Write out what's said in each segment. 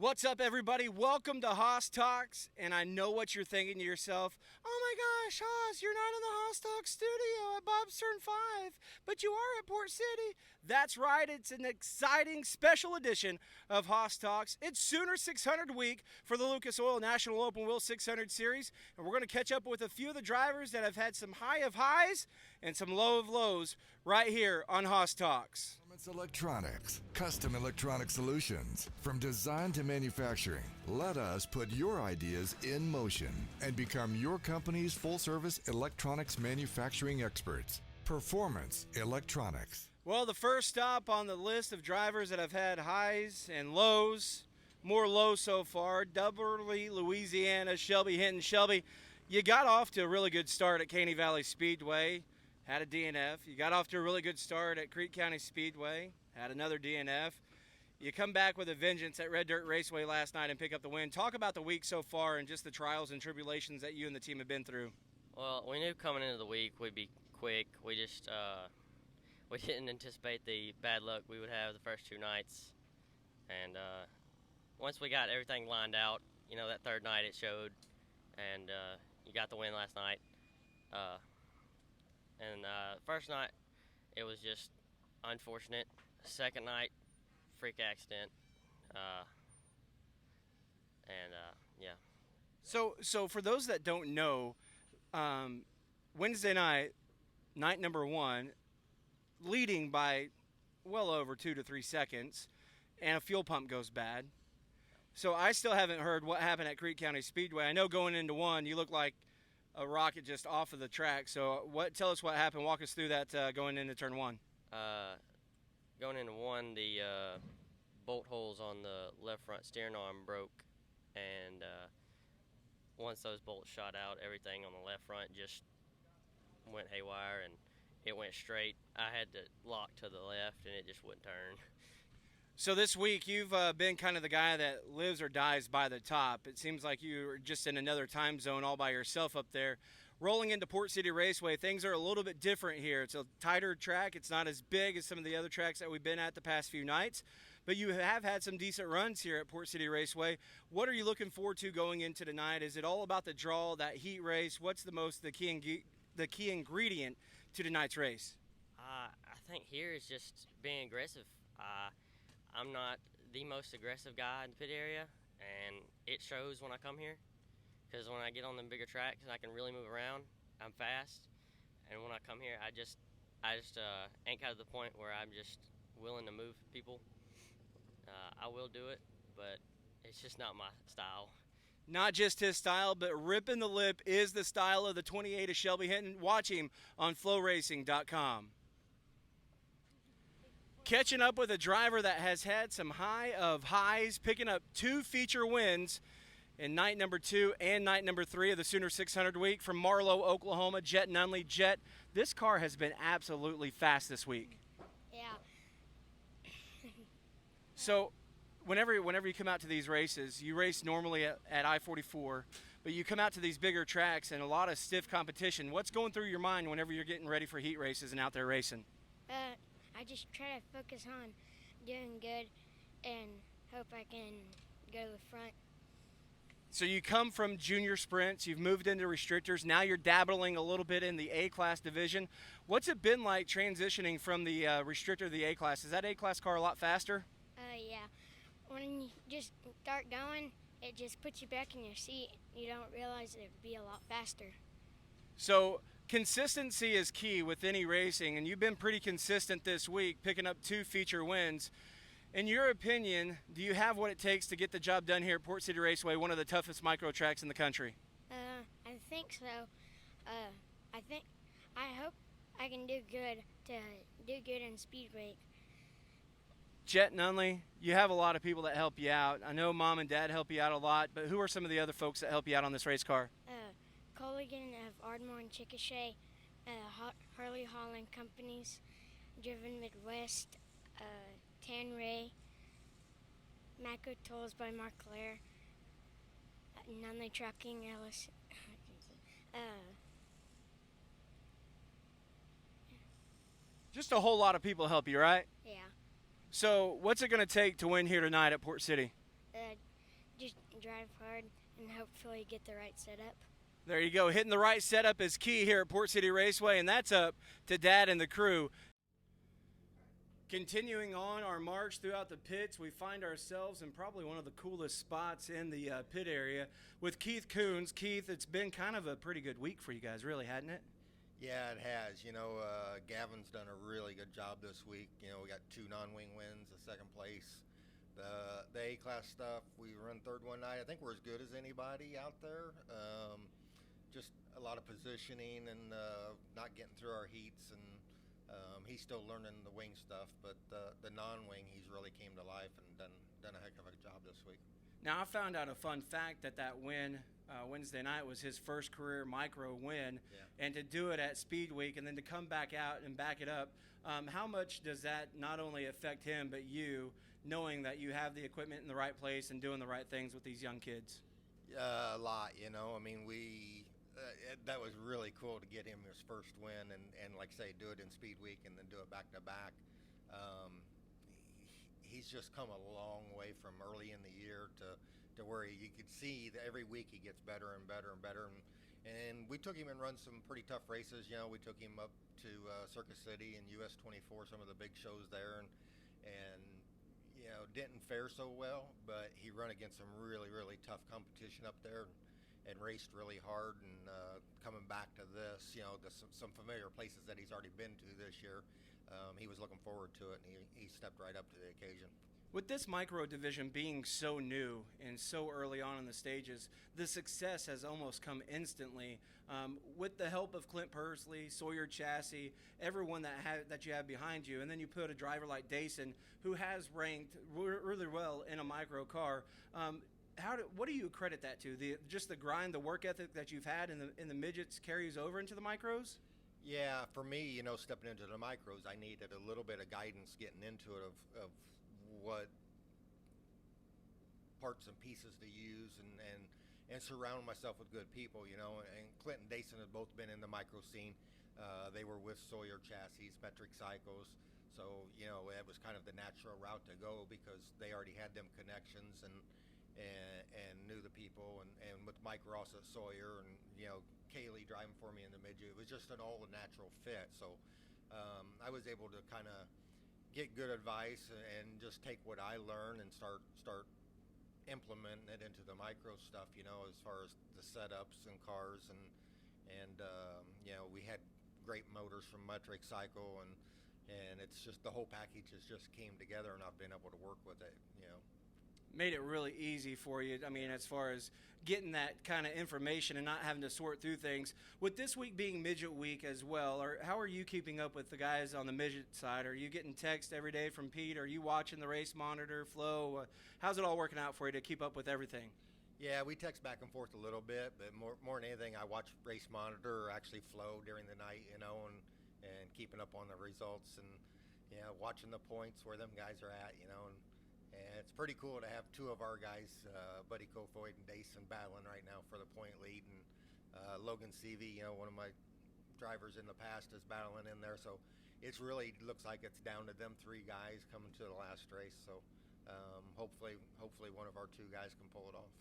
What's up, everybody? Welcome to Haas Talks. And I know what you're thinking to yourself. Oh my gosh, Haas, you're not in the Haas Talks studio at Bob's Turn 5, but you are at Port City. That's right, it's an exciting special edition of Haas Talks. It's Sooner 600 week for the Lucas Oil National Open Wheel 600 Series. And we're going to catch up with a few of the drivers that have had some high of highs and some low of lows right here on Haas Talks. Electronics, custom electronic solutions. From design to manufacturing, let us put your ideas in motion and become your company's full-service electronics manufacturing experts. Performance Electronics. Well, the first stop on the list of drivers that have had highs and lows, more lows so far, Dubberly, Louisiana, Shelby, Hinton. Shelby, you got off to a really good start at Caney Valley Speedway. Had a DNF. You got off to a really good start at Creek County Speedway. Had another DNF. You come back with a vengeance at Red Dirt Raceway last night and pick up the win. Talk about the week so far and just the trials and tribulations that you and the team have been through. Well, we knew coming into the week we'd be quick. We just we didn't anticipate the bad luck we would have the first two nights. And once we got everything lined out, you know, that third night it showed. And you got the win last night. And first night, it was just unfortunate. Second night, freak accident. Yeah. So for those that don't know, Wednesday night number one, leading by well over 2 to 3 seconds, and a fuel pump goes bad. So I still haven't heard what happened at Creek County Speedway. I know going into one, you look like a rocket just off of the track. So tell us what happened. Walk us through that going into turn one. Going into one, the bolt holes on the left front steering arm broke, and once those bolts shot out, everything on the left front just went haywire, and it went straight. I had to lock to the left, and it just wouldn't turn. So this week, you've been kind of the guy that lives or dies by the top. It seems like you're just in another time zone all by yourself up there. Rolling into Port City Raceway, things are a little bit different here. It's a tighter track. It's not as big as some of the other tracks that we've been at the past few nights. But you have had some decent runs here at Port City Raceway. What are you looking forward to going into tonight? Is it all about the draw, that heat race? What's the key ingredient to tonight's race? I think here is just being aggressive. I'm not the most aggressive guy in the pit area, and it shows when I come here, because when I get on the bigger tracks and I can really move around, I'm fast, and when I come here, I just ain't got to the point where I'm just willing to move people. I will do it, but it's just not my style. Not just his style, but ripping the lip is the style of the 28 of Shelby Hinton. Watch him on flowracing.com. Catching up with a driver that has had some high of highs, picking up 2 feature wins in night number 2 and night number 3 of the Sooner 600 week from Marlow, Oklahoma, Jett Nunley. Jett, this car has been absolutely fast this week. Yeah. So whenever you come out to these races, you race normally at I-44, but you come out to these bigger tracks and a lot of stiff competition. What's going through your mind whenever you're getting ready for heat races and out there racing? I just try to focus on doing good and hope I can go to the front. So you come from junior sprints, you've moved into restrictors, now you're dabbling a little bit in the A-Class division. What's it been like transitioning from the restrictor to the A-Class? Is that A-Class car a lot faster? Yeah. When you just start going, it just puts you back in your seat. You don't realize it would be a lot faster. So consistency is key with any racing, and you've been pretty consistent this week, picking up 2 feature wins. In your opinion, do you have what it takes to get the job done here at Port City Raceway, one of the toughest micro tracks in the country? I think so. I hope I can do good in speed break. Jett Nunley, you have a lot of people that help you out. I know Mom and Dad help you out a lot, but who are some of the other folks that help you out on this race car? Colligan of Ardmore and Chickasha, Harley Holland Companies, Driven Midwest, Tan Ray, Macro Tools by Mark Claire, Nunley Trucking, Ellis. Just a whole lot of people help you, right? Yeah. So what's it going to take to win here tonight at Port City? just drive hard and hopefully get the right setup. There you go. Hitting the right setup is key here at Port City Raceway, and that's up to Dad and the crew. Continuing on our march throughout the pits, we find ourselves in probably one of the coolest spots in the pit area with Keith Kunz. Keith, it's been kind of a pretty good week for you guys, really, hadn't it? Yeah, it has. Gavin's done a really good job this week. We got 2 non-wing wins, a second place. The A-class stuff, we run third one night. I think we're as good as anybody out there. Just a lot of positioning and not getting through our heats, and he's still learning the wing stuff, but the non-wing, he's really came to life and done a heck of a job this week. Now, I found out a fun fact that win Wednesday night was his first career micro win, and to do it at Speed Week and then to come back out and back it up, how much does that not only affect him but you, knowing that you have the equipment in the right place and doing the right things with these young kids? A lot, that was really cool to get him his first win and like I say, do it in Speed Week and then do it back to back. He's just come a long way from early in the year to where you could see that every week he gets better and better and better. And we took him and run some pretty tough races. We took him up to Circus City and US 24, some of the big shows there, and didn't fare so well, but he run against some really, really tough competition up there and raced really hard. And coming back to this, some familiar places that he's already been to this year, he was looking forward to it, and he stepped right up to the occasion. With this micro division being so new and so early on in the stages, the success has almost come instantly. With the help of Clint Pursley, Sawyer Chassis, everyone that you have behind you, and then you put a driver like Dason, who has ranked really well in a micro car. What do you credit that to? Just the grind, the work ethic that you've had in the midgets carries over into the micros? Yeah, for me, stepping into the micros, I needed a little bit of guidance getting into it of what parts and pieces to use and surround myself with good people, and Clint and Dason have both been in the micro scene. They were with Sawyer Chassis, Metric Cycles, so it was kind of the natural route to go because they already had them connections and knew the people, and with Mike Ross at Sawyer and Kaylee driving for me in the midget, it was just an all natural fit. So I was able to kind of get good advice and just take what I learned and start implementing it into the micro stuff, as far as the setups and cars, and we had great motors from Metric Cycle, and it's just the whole package just came together, and I've been able to work with it. Made it really easy for you, as far as getting that kind of information and not having to sort through things. With this week being midget week as well, how are you keeping up with the guys on the midget side? Are you getting text every day from Pete? Are you watching the race monitor flow? How's it all working out for you to keep up with everything? Yeah, we text back and forth a little bit, but more than anything, I watch race monitor or actually flow during the night, and keeping up on the results and watching the points where them guys are at, and it's pretty cool to have 2 of our guys, Buddy Kofoid and Dason, battling right now for the point lead, and Logan Seavey, one of my drivers in the past, is battling in there. So it's really looks like it's down to them 3 guys coming to the last race. So hopefully one of our 2 guys can pull it off.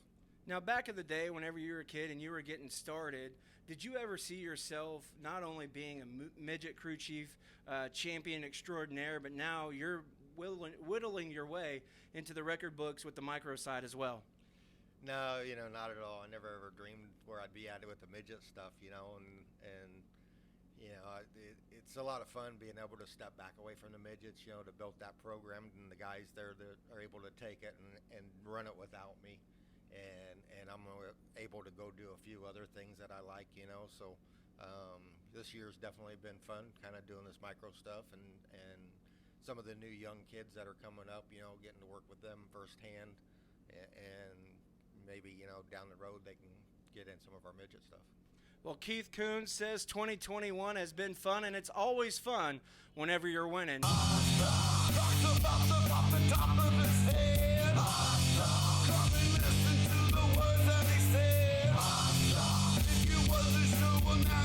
Now, back in the day, whenever you were a kid and you were getting started, did you ever see yourself not only being a midget crew chief, champion extraordinaire, but now you're whittling your way into the record books with the micro side as well? No, not at all. I never ever dreamed where I'd be at with the midget stuff, it's a lot of fun being able to step back away from the midgets, to build that program, and the guys there that are able to take it and run it without me, and I'm able to go do a few other things that I like, so this year's definitely been fun, kind of doing this micro stuff, and some of the new young kids that are coming up, getting to work with them firsthand, and maybe, down the road they can get in some of our midget stuff. Well, Keith Kunz says 2021 has been fun, and it's always fun whenever you're winning. If you wasn't sure, well, now